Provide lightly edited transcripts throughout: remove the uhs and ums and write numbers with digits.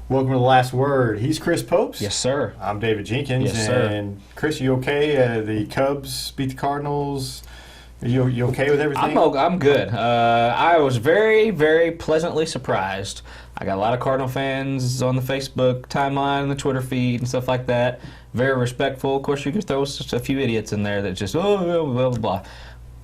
Welcome to The Last Word. He's Chris Pobst. Yes, sir. I'm David Jenkins. Yes, sir. And Chris, you okay? The Cubs beat the Cardinals. You okay with everything? I'm good. I was very, very pleasantly surprised. I got a lot of Cardinal fans on the Facebook timeline, the Twitter feed, and stuff like that. Very respectful. Of course, you could throw just a few idiots in there that just, blah, blah, blah.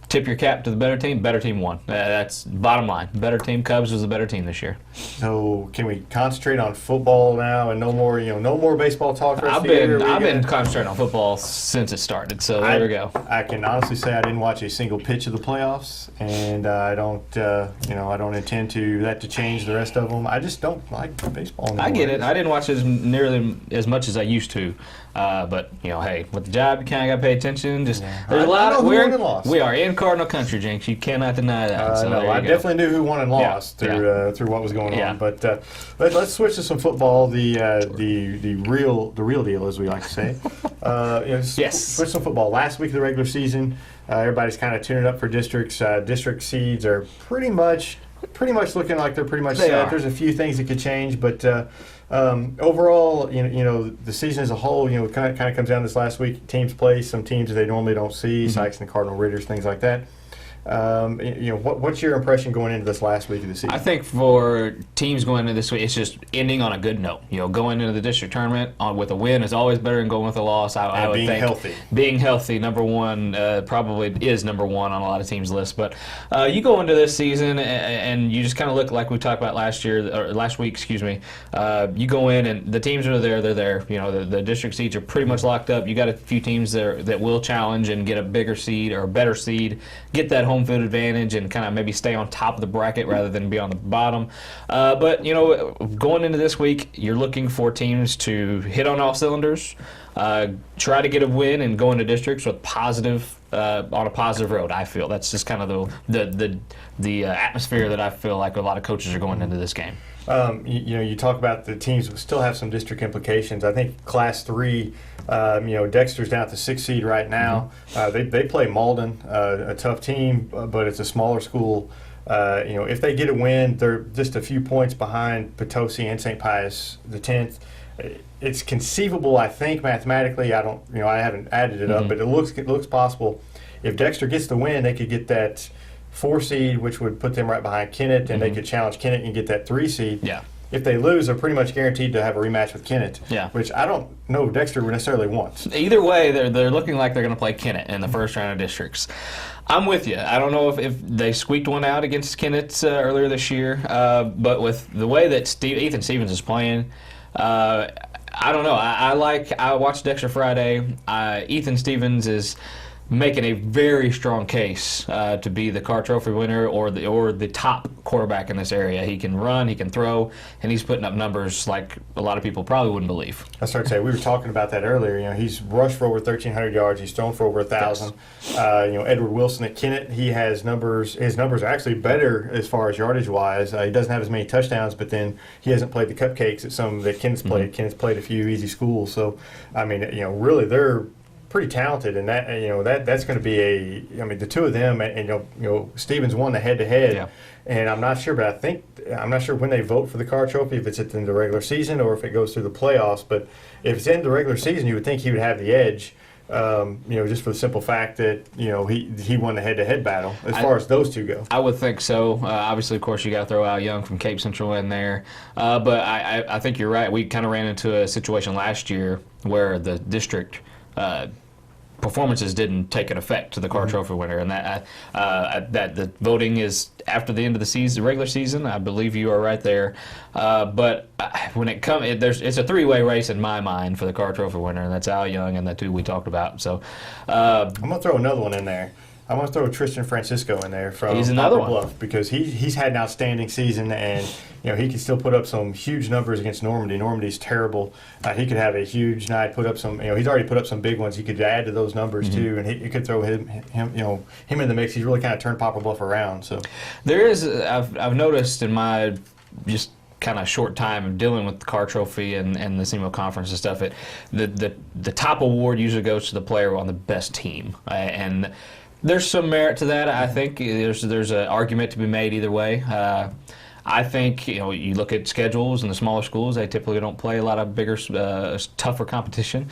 Tip your cap to the better team. Better team won. That's bottom line. Better team. Cubs was the better team this year. So can we concentrate on football now and no more, no more baseball talk for us? I've been concentrating on football since it started. So there we go. I can honestly say I didn't watch a single pitch of the playoffs, and I don't, I don't intend that to change the rest of them. I just don't like baseball anymore. I get it. I didn't watch it nearly as much as I used to. But hey, with the job, you kind of got to pay attention. There's a lot. We are in Cardinal country, Jenks. You cannot deny that. So no, I definitely knew who won and lost through what was going on. But let's switch to some football. The real deal, as we like to say. Yes. Switch to football. Last week of the regular season, everybody's kind of tuning up for districts. District seeds are pretty much looking like they're pretty much set. There's a few things that could change, but overall, the season as a whole, kind of comes down this last week. Teams play some teams that they normally don't see, Sikeston, Cardinal, Ritters, things like that. What's your impression going into this last week of the season? I think for teams going into this week, it's just ending on a good note. Going into the district tournament with a win is always better than going with a loss. I would think healthy. Being healthy, number one, probably is number one on a lot of teams' lists. But you go into this season and you just kind of look like we talked about last week. You go in and the teams are there. They're there. The district seeds are pretty much locked up. You got a few teams there that will challenge and get a bigger seed or a better seed, get that home field advantage and kind of maybe stay on top of the bracket rather than be on the bottom. But going into this week, you're looking for teams to hit on all cylinders, try to get a win, and go into districts with on a positive road. I feel that's just kind of the atmosphere that I feel like a lot of coaches are going into this game. You talk about the teams still have some district implications. I think Class 3, Dexter's down at the 6th seed right now. They play Malden, a tough team, but it's a smaller school. If they get a win, they're just a few points behind Potosi and St. Pius, the 10th. It's conceivable, I think, mathematically. I haven't added it up, but it looks possible. If Dexter gets the win, they could get that 4 seed, which would put them right behind Kennett, and they could challenge Kennett and get that 3 seed. Yeah. If they lose, they're pretty much guaranteed to have a rematch with Kennett, which I don't know Dexter necessarily wants. Either way, they're looking like they're going to play Kennett in the first round of districts. I'm with you. I don't know if they squeaked one out against Kennett earlier this year, but with the way that Ethan Stevens is playing, I don't know. I watched Dexter Friday. Ethan Stevens is making a very strong case to be the Car Trophy winner or the top quarterback in this area. He can run, he can throw, and he's putting up numbers like a lot of people probably wouldn't believe. I started to say, we were talking about that earlier. He's rushed for over 1,300 yards. He's thrown for over 1,000. Edward Wilson at Kennett, he has numbers. His numbers are actually better as far as yardage-wise. He doesn't have as many touchdowns, but then he hasn't played the cupcakes at some that Kennett's played. Kennett's played a few easy schools. So, really, they're pretty talented, and that's going to be the two of them, and Stevens won the head-to-head, and I'm not sure when they vote for the Car Trophy, if it's in the regular season or if it goes through the playoffs. But if it's in the regular season, you would think he would have the edge, just for the simple fact that he won the head-to-head battle as far as those two go. I would think so. Obviously, of course, you got to throw Al Young from Cape Central in there, but I think you're right. We kind of ran into a situation last year where the district performances didn't take an effect to the Car Trophy winner, and that the voting is after the end of the season, regular season. I believe you are right there, but when it comes, it's a three-way race in my mind for the Car Trophy winner, and that's Al Young and the two we talked about. So I'm gonna throw another one in there. I want to throw Tristan Francisco in there from Poplar Bluff, because he's had an outstanding season, and he can still put up some huge numbers against Normandy. Normandy's terrible. He could have a huge night, put up some. He's already put up some big ones. He could add to those numbers too, and he could throw him in the mix. He's really kind of turned Poplar Bluff around. So there is. I've noticed in my just kind of short time of dealing with the Car Trophy and the SEMO Conference and stuff. The top award usually goes to the player on the best team, and there's some merit to that. I think there's an argument to be made either way. I think, you look at schedules in the smaller schools, they typically don't play a lot of bigger, tougher competition.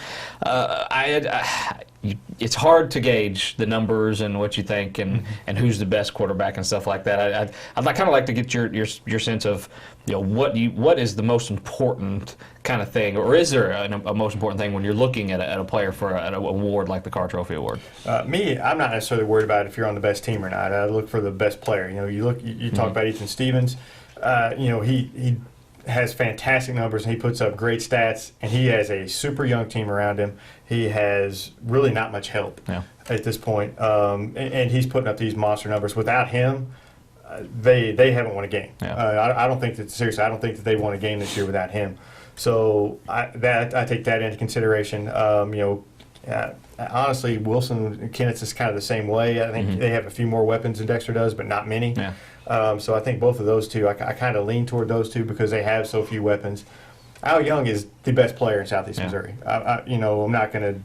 It's hard to gauge the numbers and what you think and who's the best quarterback and stuff like that. I'd kind of like to get your sense of what is the most important kind of thing, or is there a most important thing when you're looking at a player for an award like the Carr Trophy Award? I'm not necessarily worried about if you're on the best team or not. I look for the best player. You talk about Ethan Stevens. He has fantastic numbers and he puts up great stats, and he has a super young team around him. He has really not much help at this point, and he's putting up these monster numbers. Without him, they haven't won a game. I don't think that they won a game this year without him. So I take that into consideration. Honestly, Wilson and Kenneth is kind of the same way. I think they have a few more weapons than Dexter does, but not many. So I think both of those two, I kind of lean toward those two because they have so few weapons. Al Young is the best player in Southeast Missouri. I'm not going to.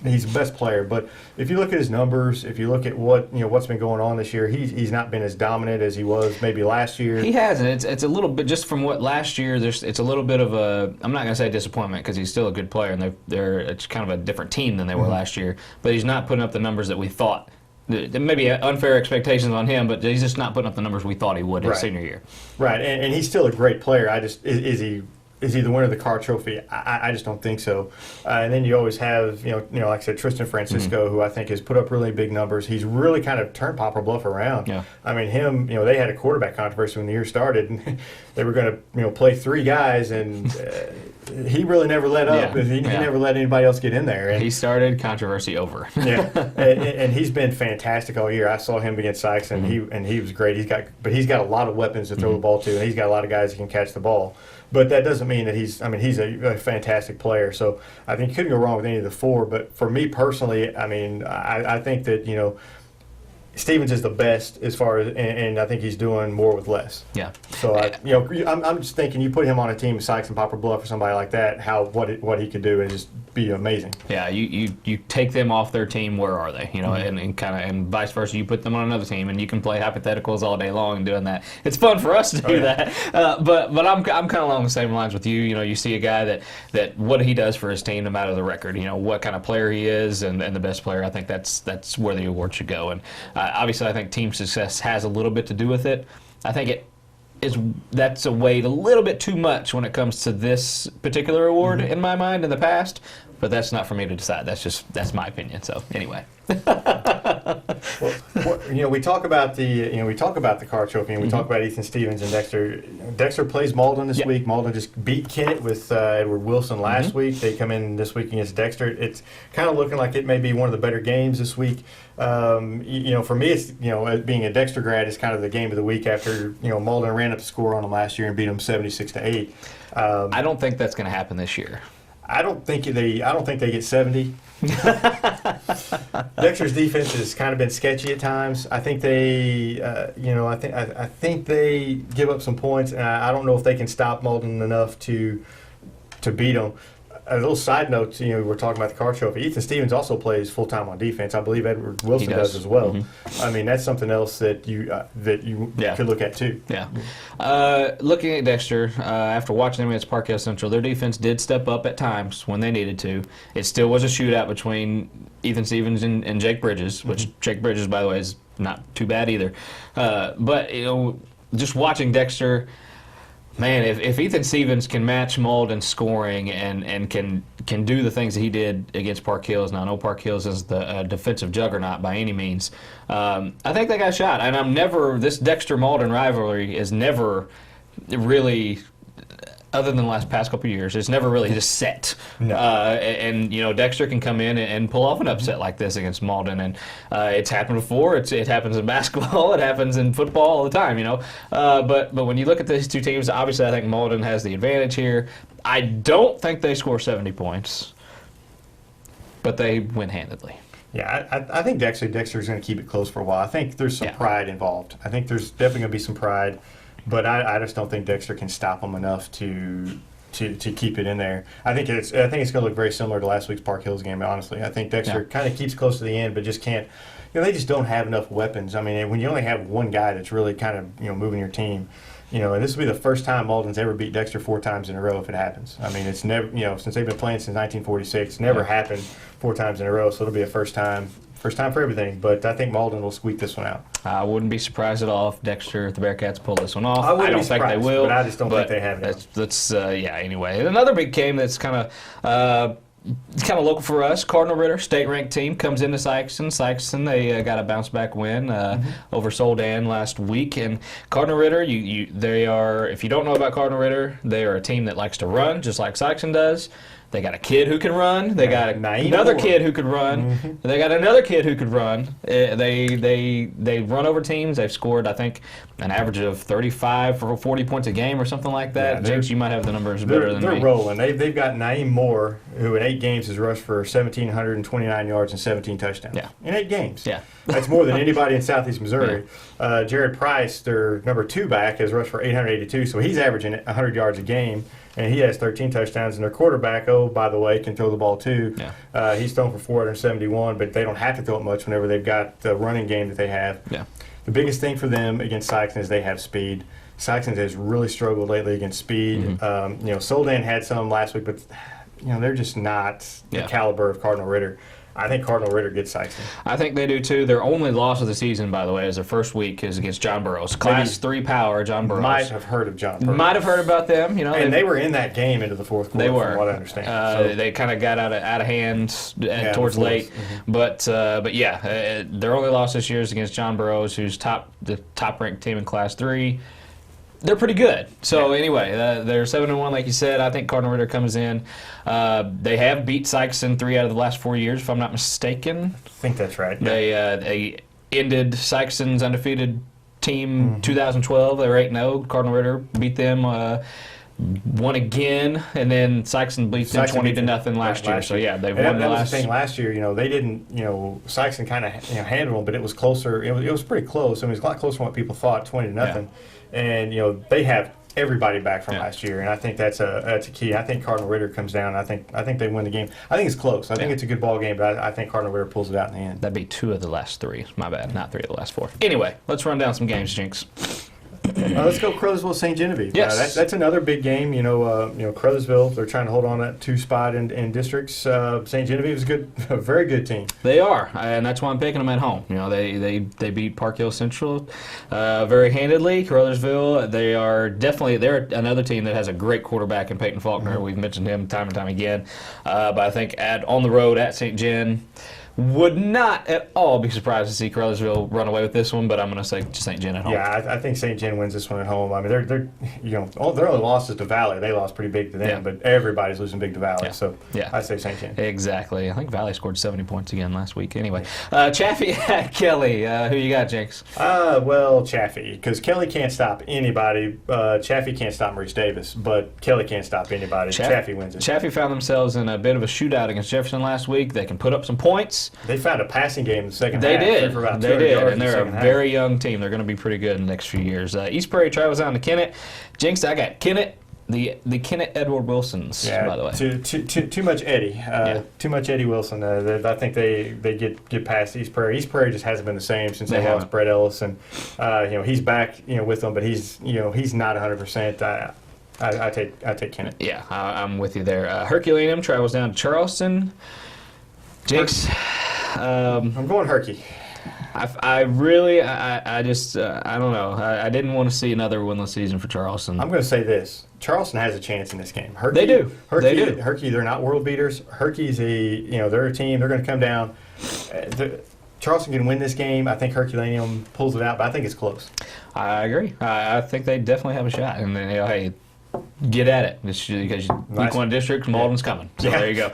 He's the best player, but if you look at his numbers, if you look at what's been going on this year, he's not been as dominant as he was maybe last year. He hasn't. It's a little bit just from what last year. It's a little bit of a. I'm not going to say disappointment because he's still a good player, and it's kind of a different team than they were last year. But he's not putting up the numbers that we thought. There may be unfair expectations on him, but he's just not putting up the numbers we thought he would his senior year. Right, and he's still a great player. Is he the winner of the Carr Trophy? I just don't think so. And then you always have, like I said, Tristan Francisco, who I think has put up really big numbers. He's really kind of turned Poplar Bluff around. Yeah. I mean, they had a quarterback controversy when the year started, and they were going to, play three guys, and he really never let up. He never let anybody else get in there. And he started, controversy over. and he's been fantastic all year. I saw him against Sikeston, and he was great. He's got a lot of weapons to throw the ball to, and he's got a lot of guys that can catch the ball. But that doesn't mean that he's a fantastic player. So I think you couldn't go wrong with any of the four. But for me personally, I think that, Stevens is the best as far as, and I think he's doing more with less. Yeah. So I'm just thinking you put him on a team with Sykes and Poplar Bluff or somebody like that, what he could do and just be amazing. Yeah, you take them off their team, where are they? And vice versa. You put them on another team, and you can play hypotheticals all day long doing that. It's fun for us to do that. But I'm kind of along the same lines with you. You see a guy that what he does for his team, no matter the record. What kind of player he is, and the best player. I think that's where the award should go. And obviously, I think team success has a little bit to do with it. I think that's a weight a little bit too much when it comes to this particular award in my mind in the past, but that's not for me to decide. That's my opinion. So anyway. We talk about the Carr Trophy, and we talk about Ethan Stevens and Dexter. Dexter plays Malden this week. Malden just beat Kennett with Edward Wilson last week. They come in this week against Dexter. It's kind of looking like it may be one of the better games this week. For me, it's being a Dexter grad is kind of the game of the week after Malden ran up the score on them last year and beat them 76-8. I don't think that's going to happen this year. I don't think they get 70. Dexter's defense has kind of been sketchy at times. I think they, I think they give up some points, and I don't know if they can stop Malden enough to beat them. A little side note, we're talking about the Carr Trophy. Ethan Stevens also plays full-time on defense. I believe Edward Wilson does as well. That's something else that you could look at too. Yeah. Looking at Dexter, after watching them against Park Hill Central, their defense did step up at times when they needed to. It still was a shootout between Ethan Stevens and Jake Bridges, which Jake Bridges, by the way, is not too bad either. But just watching Dexter. Man, if Ethan Stevens can match Malden scoring and can do the things that he did against Park Hills, now I know Park Hills is the defensive juggernaut by any means, I think they got a shot. And this Dexter-Malden rivalry is never really, other than the past couple of years, it's never really just set. No. And Dexter can come in and pull off an upset like this against Malden, and it's happened before. It happens in basketball. It happens in football all the time. But when you look at these two teams, obviously I think Malden has the advantage here. I don't think they score 70 points, but they win handedly. Yeah, I think Dexter's going to keep it close for a while. I think there's some pride involved. I think there's definitely going to be some pride. But I just don't think Dexter can stop them enough to keep it in there. I think it's going to look very similar to last week's Park Hills game. Honestly, I think Dexter kind of keeps close to the end, but just can't. They just don't have enough weapons. I mean, when you only have one guy that's really kind of moving your team, And this will be the first time Malden's ever beat Dexter 4 times in a row if it happens. I mean, it's never, since they've been playing since 1946, never happened 4 times in a row. So it'll be a first time for everything. But I think Malden will squeak this one out. I wouldn't be surprised at all if Dexter, the Bearcats, pull this one off. I don't think they will. But I just don't think they have it. Anyway. Another big game that's kind of local for us. Cardinal Ritter, state-ranked team, comes into Sikeston. Sikeston, they got a bounce-back win over Soldan last week. And Cardinal Ritter, they are, if you don't know about Cardinal Ritter, they are a team that likes to run, just like Sikeston does. They got a kid who can run. They got another kid who could run. They got another kid who could run. They run over teams. They've scored, I think, an average of 35 or 40 points a game or something like that. Yeah, Jinx, you might have the numbers better than me. They're rolling. They've got Naeem Moore, who in 8 games has rushed for 1,729 yards and 17 touchdowns. Yeah. In 8 games. Yeah. That's more than anybody in Southeast Missouri. Yeah. Jared Price, their number 2 back, has rushed for 882, so he's averaging 100 yards a game. And he has 13 touchdowns. And their quarterback, by the way, can throw the ball too. Yeah. He's thrown for 471, but they don't have to throw it much whenever they've got the running game that they have. Yeah. The biggest thing for them against Sikeston is they have speed. Sikeston has really struggled lately against speed. Soldan had some last week, but they're just not the caliber of Cardinal Ritter. I think Cardinal Ritter gets Sikeston. I think they do too. Their only loss of the season, by the way, is their first week is against John Burroughs. Class 3 power, John Burroughs. Might have heard of John Burroughs. Might have heard about them. And they were in that game into the 4th quarter, they were. From what I understand. They kind of got out of hand towards late. But their only loss this year is against John Burroughs, who's the top-ranked team in Class 3. They're pretty good. So anyway, they're 7-1, like you said. I think Cardinal Ritter comes in. They have beat Sikeston 3 out of the last 4 years, if I'm not mistaken. I think that's right. Yeah. They ended Sikeston's undefeated team 2012. They were 8-0. Cardinal Ritter beat them. Won again, and then Sikeston beat them 20-0 last year. So they've won the last. That was the thing last year. They didn't. Sikeston kind of handled them, but it was closer. It was pretty close. I mean, it was a lot closer than what people thought, 20-0. Yeah. And they have everybody back from last year, and I think that's a key. I think Cardinal Ritter comes down. I think they win the game. I think it's close. I think it's a good ball game, but I think Cardinal Ritter pulls it out in the end. That'd be 2 of the last 3. My bad, not 3 of the last 4. Anyway, let's run down some games, Jinx. Let's go Crothersville St. Genevieve. Yes. That's another big game. Crothersville, they're trying to hold on that 2 spot in districts. St. Genevieve is a very good team. They are, and that's why I'm picking them at home. They beat Park Hill Central very handedly. Crothersville, they're another team that has a great quarterback in Peyton Faulkner. We've mentioned him time and time again. But I think on the road at St. Gen, would not at all be surprised to see Crothersville run away with this one, but I'm going to say St. Gen at home. Yeah, I think St. Gen wins this one at home. I mean, their only loss is to Valley. They lost pretty big to them, but everybody's losing big to Valley. Yeah. So I say St. Gen. Exactly. I think Valley scored 70 points again last week. Anyway, Chaffee at Kelly. Who you got, Jinx? Chaffee, because Kelly can't stop anybody. Chaffee can't stop Maurice Davis, but Kelly can't stop anybody. Chaffee wins it. Chaffee found themselves in a bit of a shootout against Jefferson last week. They can put up some points. They found a passing game in the second half. They did, and they're a very young team. They're going to be pretty good in the next few years. East Prairie travels down to Kennett. Jinx, I got Kennett. The Kennett Edward Wilsons, by the way. Too much Eddie. Too much Eddie Wilson. I think they get past East Prairie. East Prairie just hasn't been the same since they lost Brett Ellis, and he's back with them, but he's not 100%. I take Kennett. Yeah, I'm with you there. Herculaneum travels down to Charleston. Jinx. I'm going Herky. I don't know. I didn't want to see another winless season for Charleston. I'm going to say this. Charleston has a chance in this game. Herky, they do. Herky, they're not world beaters. Herky's they're a team. They're going to come down. Charleston can win this game. I think Herculaneum pulls it out, but I think it's close. I agree. I think they definitely have a shot. And then, hey, get at it. Because week 1 district, Malden's coming. So there you go.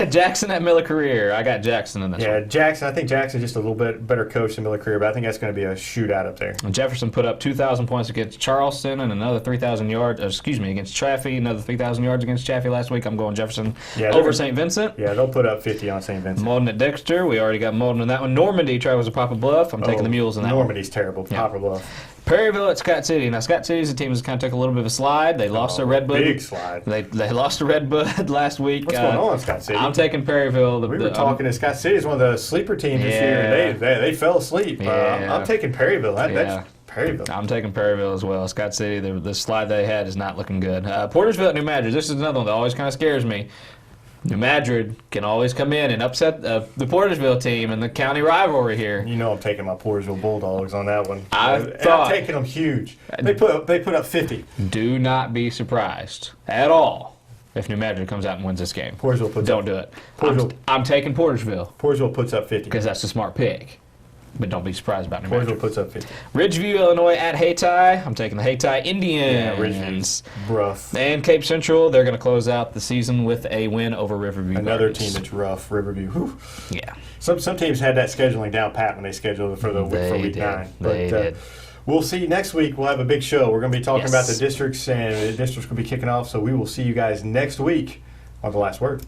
Jackson at Miller Career. I got Jackson in this one. Jackson. I think Jackson's just a little bit better coach than Miller Career, but I think that's going to be a shootout up there. And Jefferson put up 2,000 points against Charleston and another 3,000 yards, against Chaffee, another 3,000 yards against Chaffee last week. I'm going Jefferson over St. Vincent. Yeah, they'll put up 50 on St. Vincent. Malden at Dexter. We already got Malden in that one. Normandy travels to Poplar Bluff. I'm taking the Mules in that Normandy's terrible. Poplar Bluff. Perryville at Scott City. Now, Scott City's a team that's kind of took a little bit of a slide. They lost to Redbud. Big slide. They lost to Redbud last week. What's going on, Scott City? I'm taking Perryville. We were talking to Scott City is one of the sleeper teams this year. They fell asleep. I'm taking Perryville. Perryville. I'm taking Perryville as well. Scott City, the slide they had is not looking good. Portersville at New Madrid. This is another one that always kind of scares me. New Madrid can always come in and upset the Portersville team and the county rivalry here. You know I'm taking my Portersville Bulldogs on that one. I'm taking them huge. They put up 50. Do not be surprised at all if New Madrid comes out and wins this game. Portersville puts Don't up, do it. Portersville, I'm taking Portersville Portersville puts up 50. because that's a smart pick. But don't be surprised about New Portersville Madrid. puts up 50. Ridgeview, Illinois at Hayti. I'm taking the Hayti Indians. Ridgeview's rough. And Cape Central, they're going to close out the season with a win over Riverview. Another Gardens. team that's rough, Riverview. Whew. Yeah. Some teams had that scheduling down pat when they scheduled it for week 9. They did. We'll see you next week. We'll have a big show. We're going to be talking about the Yes. districts, and the districts will be kicking off. So we will see you guys next week on The Last Word.